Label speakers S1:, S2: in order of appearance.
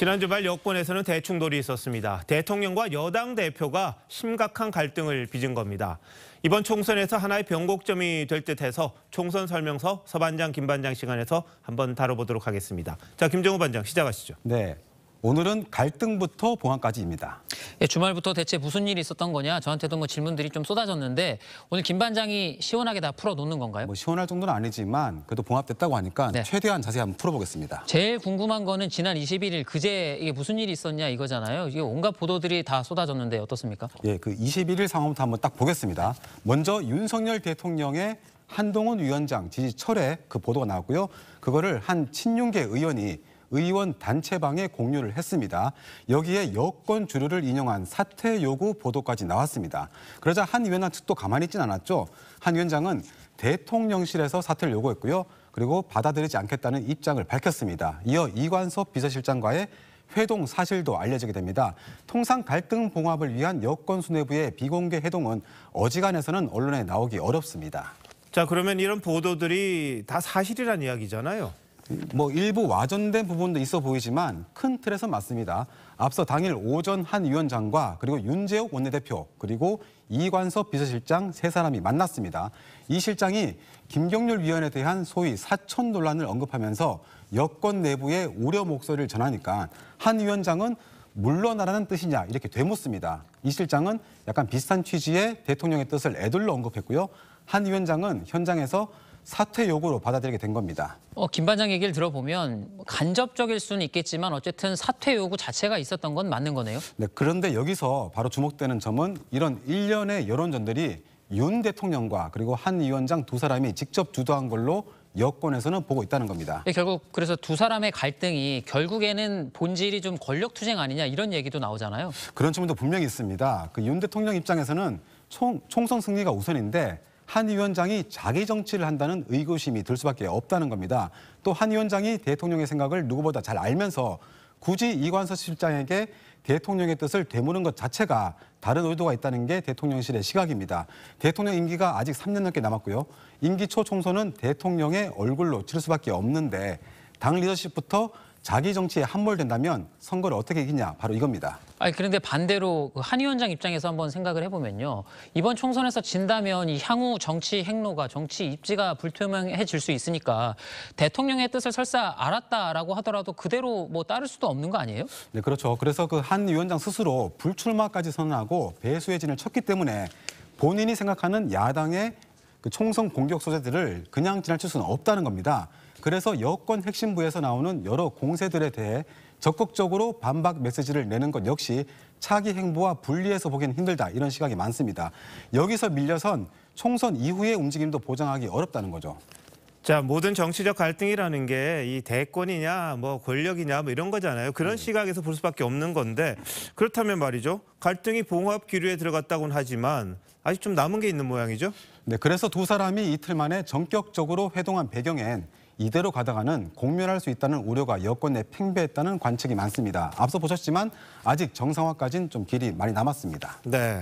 S1: 지난 주말 여권에서는 대충돌이 있었습니다. 대통령과 여당 대표가 심각한 갈등을 빚은 겁니다. 이번 총선에서 하나의 변곡점이 될 듯해서 총선 설명서 서반장, 김반장 시간에서 한번 다뤄보도록 하겠습니다. 자, 김정우 반장 시작하시죠.
S2: 네, 오늘은 갈등부터 봉합까지입니다.
S3: 예, 주말부터 대체 무슨 일이 있었던 거냐 저한테도 질문들이 좀 쏟아졌는데 오늘 김 반장이 시원하게 다 풀어놓는 건가요?
S2: 시원할 정도는 아니지만 그래도 봉합됐다고 하니까
S3: 네.
S2: 최대한 자세히 한번 풀어보겠습니다.
S3: 제일 궁금한 거는 지난 21일 그제 이게 무슨 일이 있었냐 이거잖아요. 이게 온갖 보도들이 다 쏟아졌는데 어떻습니까?
S2: 예, 그 21일 상황부터 한번 딱 보겠습니다. 먼저 윤석열 대통령의 한동훈 위원장 지지 철회 그 보도가 나왔고요. 그거를 한 친윤계 의원이 의원 단체방에 공유를 했습니다. 여기에 여권 주류를 인용한 사퇴 요구 보도까지 나왔습니다. 그러자 한 위원장 측도 가만히 있진 않았죠. 한 위원장은 대통령실에서 사퇴를 요구했고요. 그리고 받아들이지 않겠다는 입장을 밝혔습니다. 이어 이관섭 비서실장과의 회동 사실도 알려지게 됩니다. 통상 갈등 봉합을 위한 여권 수뇌부의 비공개 회동은 어지간해서는 언론에 나오기 어렵습니다.
S1: 자, 그러면 이런 보도들이 다 사실이란 이야기잖아요.
S2: 일부 와전된 부분도 있어 보이지만 큰 틀에서 맞습니다. 앞서 당일 오전 한 위원장과 그리고 윤재욱 원내대표 그리고 이관섭 비서실장 세 사람이 만났습니다. 이 실장이 김경률 위원에 대한 소위 사천 논란을 언급하면서 여권 내부의 우려 목소리를 전하니까 한 위원장은 물러나라는 뜻이냐 이렇게 되묻습니다. 이 실장은 약간 비슷한 취지의 대통령의 뜻을 애둘러 언급했고요. 한 위원장은 현장에서 사퇴 요구로 받아들이게 된 겁니다.
S3: 김 반장 얘기를 들어보면 간접적일 수는 있겠지만 어쨌든 사퇴 요구 자체가 있었던 건 맞는 거네요.
S2: 네, 그런데 여기서 바로 주목되는 점은 이런 일련의 여론전들이 윤 대통령과 그리고 한 위원장 두 사람이 직접 주도한 걸로 여권에서는 보고 있다는 겁니다.
S3: 결국 그래서 두 사람의 갈등이 결국에는 본질이 좀 권력투쟁 아니냐 이런 얘기도 나오잖아요.
S2: 그런 측면도 분명히 있습니다. 그 윤 대통령 입장에서는 총선 승리가 우선인데 한 위원장이 자기 정치를 한다는 의구심이 들 수밖에 없다는 겁니다. 또 한 위원장이 대통령의 생각을 누구보다 잘 알면서 굳이 이관섭 실장에게 대통령의 뜻을 되묻는 것 자체가 다른 의도가 있다는 게 대통령실의 시각입니다. 대통령 임기가 아직 3년 넘게 남았고요. 임기 초 총선은 대통령의 얼굴로 치를 수밖에 없는데 당 리더십부터 자기 정치에 함몰된다면 선거를 어떻게 이기냐 바로 이겁니다.
S3: 그런데 반대로 한 위원장 입장에서 한번 생각을 해보면요. 이번 총선에서 진다면 이 향후 정치 행로가 정치 입지가 불투명해질 수 있으니까 대통령의 뜻을 설사 알았다라고 하더라도 그대로 따를 수도 없는 거 아니에요?
S2: 네, 그렇죠. 그래서 그 한 위원장 스스로 불출마까지 선언하고 배수의 진을 쳤기 때문에 본인이 생각하는 야당의 그 총선 공격 소재들을 그냥 지나칠 수는 없다는 겁니다. 그래서 여권 핵심부에서 나오는 여러 공세들에 대해 적극적으로 반박 메시지를 내는 것 역시 차기 행보와 분리해서 보기는 힘들다 이런 시각이 많습니다. 여기서 밀려선 총선 이후의 움직임도 보장하기 어렵다는 거죠.
S1: 자, 모든 정치적 갈등이라는 게 이 대권이냐 권력이냐 이런 거잖아요. 그런 시각에서 볼 수밖에 없는 건데 그렇다면 말이죠. 갈등이 봉합 기류에 들어갔다고는 하지만 아직 좀 남은 게 있는 모양이죠.
S2: 네, 그래서 두 사람이 이틀 만에 전격적으로 회동한 배경엔 이대로 가다가는 공멸할 수 있다는 우려가 여권 내 팽배했다는 관측이 많습니다. 앞서 보셨지만 아직 정상화까지는 좀 길이 많이 남았습니다.
S1: 네.